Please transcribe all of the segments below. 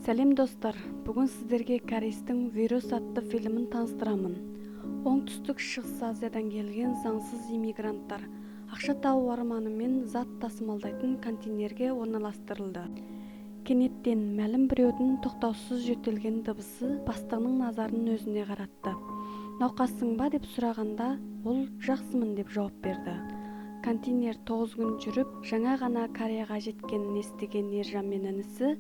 Сәлем достар, бүгін сіздерге корейстің «Вирус» атты фильмін таныстырамын. Оңтүстік Шығыс Азиядан келген заңсыз иммигранттар ақша табу арманымен зат тасымалдайтын контейнерге орналастырылды. Кенеттен мәлім біреудің тоқтаусыз жөтелген дыбысы бастығының назарын өзіне қаратты. Науқассың ба деп сұрағанда, ол жақсымын деп жауап берді. Контейнер 9 күн жүріп, жаңа ғана Кореяға жеткенін естіген ержан мен інісі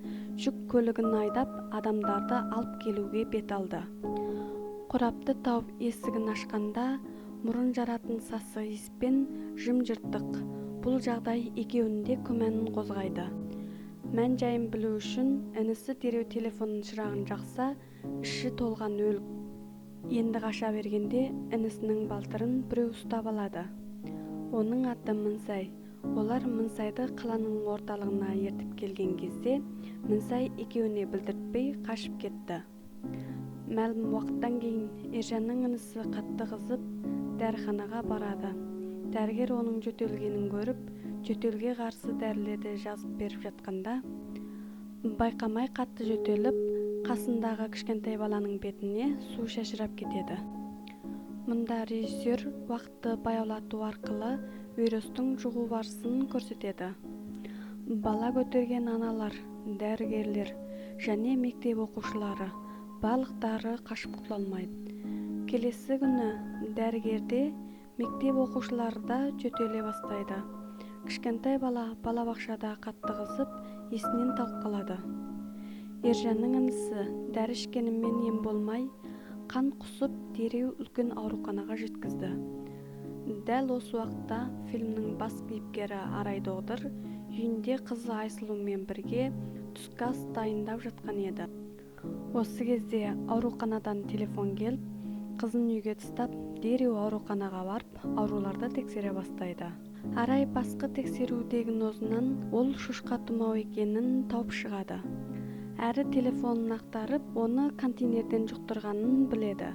жүк көлігін айдап, адамдарды алып келуге бет алды. Қорапты тауып есігін ашқанда, мұрын жаратын сасы иіспен жым-жыртық. Бұл жағдай екеуінде күмәнін қозғайды. Мән жайын білу үшін інісі дереу телефонның шырағын жақса, іші толған өлік. Енді қаша бергенде інісінің балтырын біреу ұстап алады. Оның аты Мынсай. Олар Мынсайды қаланың орталығына ертіп келген кезде, Мынсай екеуіне білдіртпей қашып кетті. Мәлім уақыттан кейін ержанның інісі қатты қызып, дәріханаға барады. Дәрігер оның жөтелгенін көріп, жөтелге қарсы дәрілерді жазып беріп жатқанда, байқамай қатты жөтеліп, қасындағы кішкентай баланың бетіне су шашырап кетеді. Мұнда режиссер уақытты баяулату арқылы вирустың жұғу барысын көрсетеді. Бала көтерген аналар, дәрігерлер және мектеп оқушылары барлықтары қашып құтыла алмайды. Келесі күні дәрігерде, мектеп оқушылары да жөтеле бастайды. Кішкентай бала балабақшада қатты қызып, есінен талып қалады. Ержанның інісі дәрі ішкенімен ем болмай, қан құсып, дереу үлкен ауруханаға жеткізді. Дәл осы уақытта фильмнің бас кейіпкері Арай доғдыр үйінде қызы Айсұлумен бірге түскі ас дайындап жатқан еді. Осы кезде ауруханадан телефон келіп, қызын үйге тастап, дереу ауруханаға барып, ауруларды тексере бастайды. Арай басқы тексеру диагнозынан ол шошқа тұмау екенін тауып шығады. Әрі телефонын ақтарып, оны контейнерден жұқтырғанын біледі.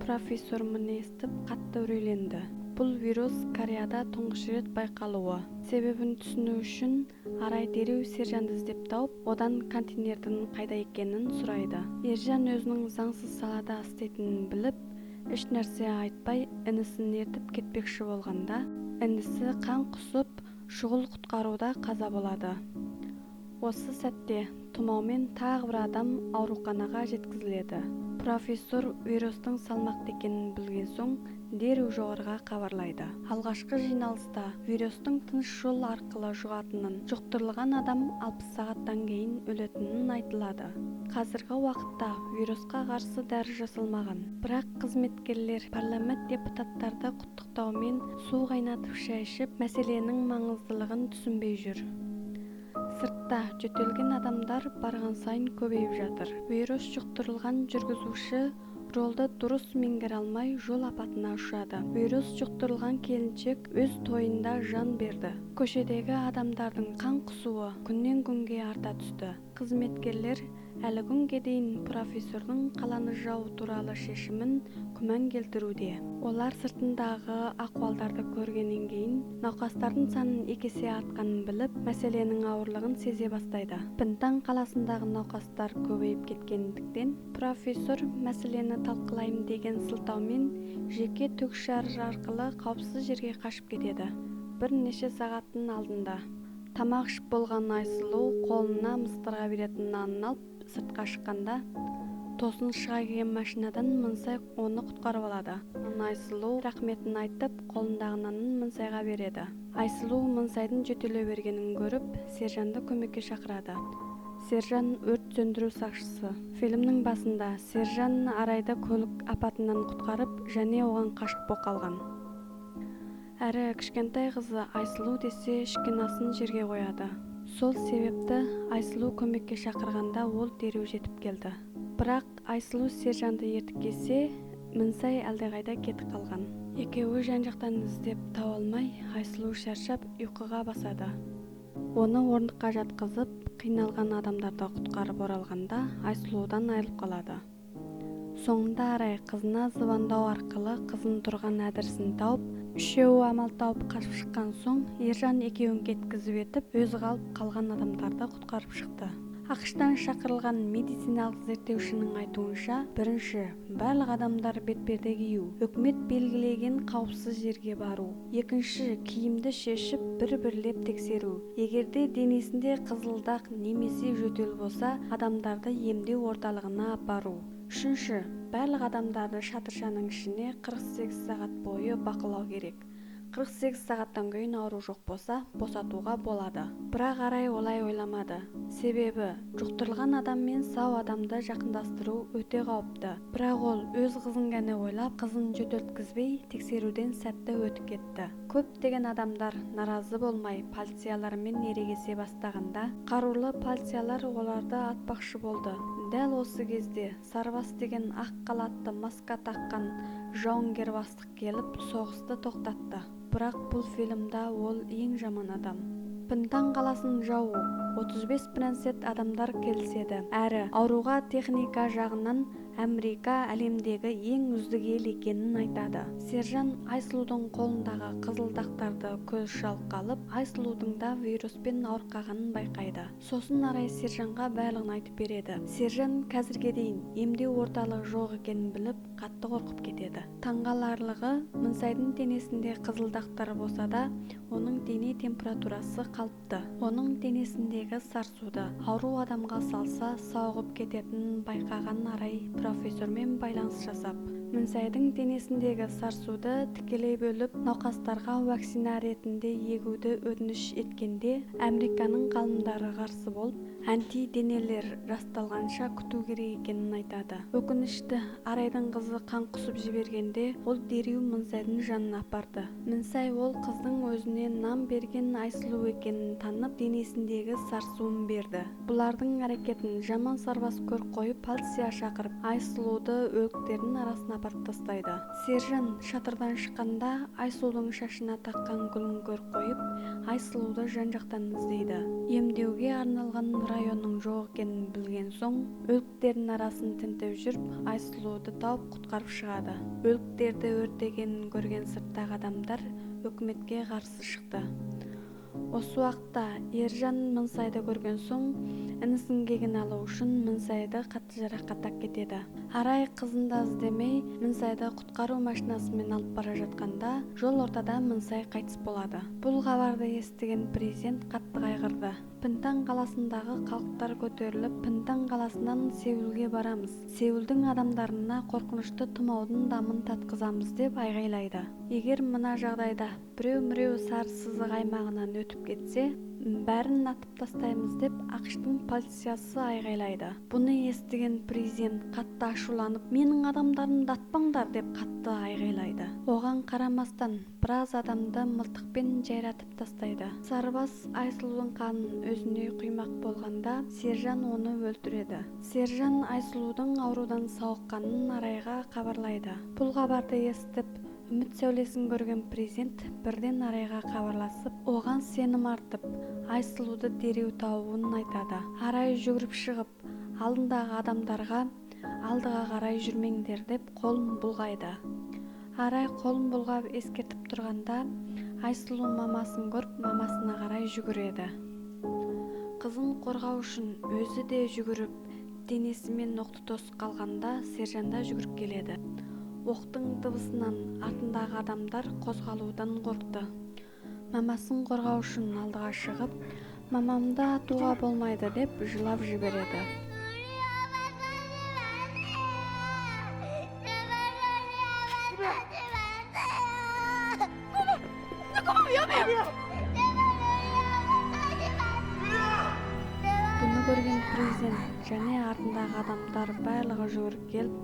Профессор мұны естіп қатты үрейленді. Бұл вирус Кореяда тұңғыш рет байқалуы. Себебін түсіну үшін Арай дереу сержанды іздеп тауып, одан контейнердің қайда екенін сұрайды. Ержан өзінің заңсыз салада істейтінін біліп, еш нәрсе айтпай, інісін ертіп кетпекші болғанда, інісі қан құсып, шұғыл құтқаруда қаза болады. Осы сәтте Тұмаумен тағы бір адам ауруханаға жеткізіледі. Профессор вирустың салмақты екенін білген соң дереу жоғарыға хабарлайды. Алғашқы жиналыста вирустың тыныс жол арқылы жұғатынын, жұқтырылған адам 60 сағаттан кейін өлетінін айтылады. Қазіргі уақытта вирусқа қарсы дәрі жасалмаған. Бірақ қызметкерлер парламент депутаттарды құттықтаумен су қайнатып шай ішіп, мәселенің маңыздылығын түсінбей жүр. Сыртта жөтелген адамдар барған сайын көбейіп жатыр. Вирус жұқтырылған жүргізуші жолды дұрыс меңгере алмай жол апатына ұшырады. Вирус жұқтырылған келіншек өз тойында жан берді. Көшедегі адамдардың қан құсуы күннен күнге арта түсті. Қызметкерлер әлі күнге дейін профессордың қаланы жабу туралы шешімін күмән келтіруде. Олар сыртындағы ахуалдарды көргеннен кейін науқастардың санын 2 есе артқанын біліп, мәселенің ауырлығын сезе бастайды. Пінтан қаласындағы науқастар көбейіп кеткендіктен, профессор мәселені талқылаймын деген сылтаумен жеке тікұшақ арқылы қауіпсіз жерге қашып кетеді. Бірнеше сағаттың алдында тамақ ішіп болған Айсұлу қолына мыстырға беретін нанын алып сыртқа шыққанда, тосын шыға келген машинадан Мынсай оны құтқарып алады. Айсұлу рахметін айтып, қолындағы нанын Мынсайға береді. Айсұлу Мынсайдың жөтеле бергенін көріп, сержанды көмекке шақырады. Сержан өрт сөндіру сақшысы. Фильмнің басында сержан Арайды көлік апатынан құтқарып, және оған қашып қалған. Әрі кішкентай қызы Айсұлу десе ішкен асын жерге қояды. Сол себепті Айсұлу көмекке шақырғанда ол дереу жетіп келді. Бірақ Айсұлу сержанды ертіп келсе, Мынсай әлдеқайда кетіп қалған. Екеуі жан-жақтан іздеп таба алмай, Айсұлу шаршап ұйқыға басады. Оны орындыққа жатқызып, қиналған адамдарды құтқарып оралғанда Айсұлудан айырылып қалады. Соңында Арай қызына звондау арқылы қызын тұрған адресін тауып, үшеуі амал тауып қашып шыққан соң, ержан екеуін кеткізіп етіп, өзі қалып қалған адамдарды құтқарып шықты. ақштан шақырылған медициналық зерттеушінің айтуынша, бірінші, барлық адамдар бетперде кию, үкімет белгілеген қауіпсіз жерге бару. Екінші, киімді шешіп бір-бірлеп тексеру. Егерде денесінде қызылдақ немесе жөтел болса, адамдарды емдеу орталығына апару. Үшінші, барлық адамдарды шатыршаның ішіне 48 сағат бойы бақылау керек. 48 сағаттан кейін ауру жоқ болса, босатуға болады. Бірақ арай олай ойламады. Себебі, жұқтырылған адам мен сау адамды жақындастыру өте қауіпті. Бірақ ол өз қызын ғана ойлап, қызын жөтелткізбей, тексеруден сәтті өтіп кетті. Көптеген адамдар наразы болмай, полициялармен ерегесе бастағанда, қарулы полициялар оларды атпақшы болды. Дәл осы кезде сарбас деген ақ қалатты маска таққан жауынгер бастық келіп, соғысты тоқтатты. Бірақ бұл фильмда ол ең жаман адам. Пентан қаласының жауы 35 процент адамдар келіседі. Әрі ауруға техника жағынан Америка әлемдегі ең үздік ел екенін айтады. Сержан Айсұлудың қолындағы қызылдақтарды көз шалып қалып, Айсұлудың да вируспен ауырғанын байқайды. Сосын арай сержанға барлығын айтып береді. Сержан қазірге дейін емдеу орталығы жоқ екенін біліп, қатты қорқып кетеді. Таңғаларлығы, Мансайдың денесінде қызылдақтар болса да, оның дене температурасы қалыпты. Оның денесіндегі сарсуды ауру адамға салса сауығып кететінін байқаған арай профессормен байланыс жасап, Мансайдың денесіндегі сарсуды тікелей бөліп, науқастарға вакцина ретінде егуді өтініш еткенде, Американың ғалымдары қарсы болып, антиденелер расталғанша күту керек екенін айтады. Өкінішті, арайдың қызы қан құсып жібергенде, ол дереу Мансайдың жанына апарды. Мансай ол қыздың өзіне нам берген Айсұлу екенін танып, денесіндегі сарсуын берді. Бұлардың әрекетін жаман сарбас көріп қойып, полиция шақырып, Айсұлуды өліктердің арасына апарып тастайды. Сержан шатырдан шыққанда, Айсұлудың шашына таққан гүлін көріп қойып, Айсұлуды жан-жақтан іздейді. Емдеуге арналған районның жоқ екенін білген соң, өліктердің арасын тінтіп жүріп, Айсұлуды тауып құтқарып шығады. Өліктерді өртегенін көрген сырттағы адамдар өкіметке қарсы шықты. Осы уақытта Ержан Мансайды көрген соң, інісін кегін алу үшін Мансайды қатты жарақаттап кетеді. Арай қызын да іздемей, Мансайды құтқару машинасымен алып бара жатқанда, жол ортада Мансай қайтыс болады. Бұл хабарды естіген президент қатты қайғырды. Пентан қаласындағы халықтар көтеріліп, Пентан қаласынан Сеулге барамыз. Сеулдің адамдарына қорқынышты тұмаудың дамын татқызамыз деп айғайлайды. Егер мына жағдайда біреу сары сызық аймағынан өтіп кетсе, бәрін атып тастаймыз деп ақштың полициясы айғайлайды. Бұны естіген президент қатты ашуланып, менің адамдарымды атпаңдар деп қатты айғайлайды. Оған қарамастан біраз адамды мылтықпен жайратып тастайды. Сарбас Айсұлудың қанын өзіне құймақ болғанда, сержан оны өлтіреді. Сержан Айсұлудың аурудан сауыққанын арайға хабарлайды. Бұл хабарды естіп, үміт сәулесін көрген президент бірден арайға хабарласып, оған сенім артып, Айсұлуды дереу тауын айтады. Арай жүгіріп шығып, алдындағы адамдарға алдыға қарай жүрмеңдер деп қолын бұлғайды. Арай қолын бұлғап ескертіп тұрғанда, Айсұлу мамасын көріп, мамасына қарай жүгіреді. Қызын қорғау үшін өзі де жүгіріп, денесімен оқты тосып қалғанда, сержанда жүгіріп келеді. Оқтың дыбысынан артындағы адамдар қозғалудан қорқты. Мамасын қорғау үшін алдыға шығып, мамамды атуға болмайды деп жылап жібереді. Бұны көрген президент және артындағы адамдар барлығы жүгіріп келіп,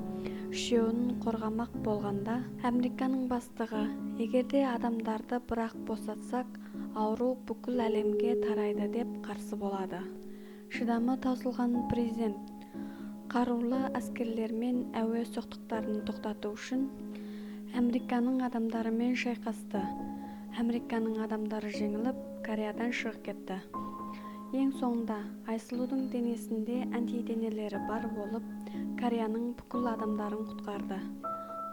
үшеуін қорғамақ болғанда, Американың бастығы, егерде адамдарды бірақ босатсақ, ауру бүкіл әлемге тарайды деп қарсы болады. Шыдамы таусылған президент қарулы әскерлермен әуе соқтықтарын тоқтату үшін Американың адамдарымен шайқасты. Американың адамдары жеңіліп, Кореядан шығып кетті. Ең соңында Айсұлудың денесінде антиденелері бар болып, Кореяның бүкіл адамдарын құтқарды.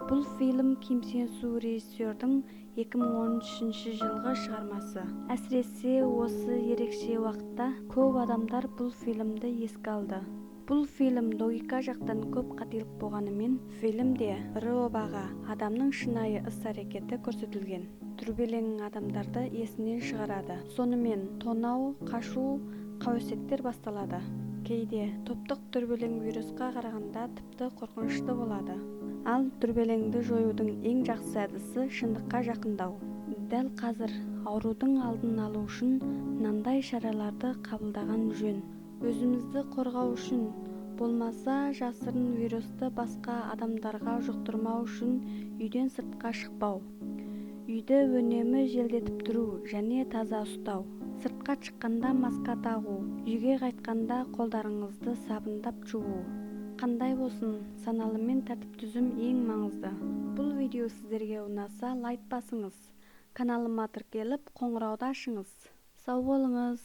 Бұл фильм Ким Сон Су режиссердің 2013 жылғы шығармасы. Әсіресе осы ерекше уақытта көп адамдар бұл фильмді еске алды. Бұл фильм логика жақтан көп қателік болғанымен, фильмде бір обаға адамның шынайы іс-әрекеті көрсетілген. Дүрбелең адамдарды есінен шығарады. Сонымен тонау, қашу, қауесеттер басталады. Кейде топтық дүрбелең вирусқа қарағанда тіпті қорқынышты болады. Ал дүрбелеңді жоюдың ең жақсы әдісі шындыққа жақындау. Дәл қазір аурудың алдын алу үшін мынандай шараларды қабылдаған жөн. Өзімізді қорғау үшін, болмаса жасырын вирусты басқа адамдарға жұқтырмау үшін үйден сыртқа шықпау. Үйді үнемі желдетіп тұру және таза ұстау. Сыртқа шыққанда маска тағу, үйге қайтқанда қолдарыңызды сабындап жуу. Қандай болсын, саналы мен тәртіп түзім ең маңызды. Бұл видео сіздерге ұнаса, лайк басыңыз. Каналыма тіркеліп, қоңырауды ашыңыз. Сау болыңыз.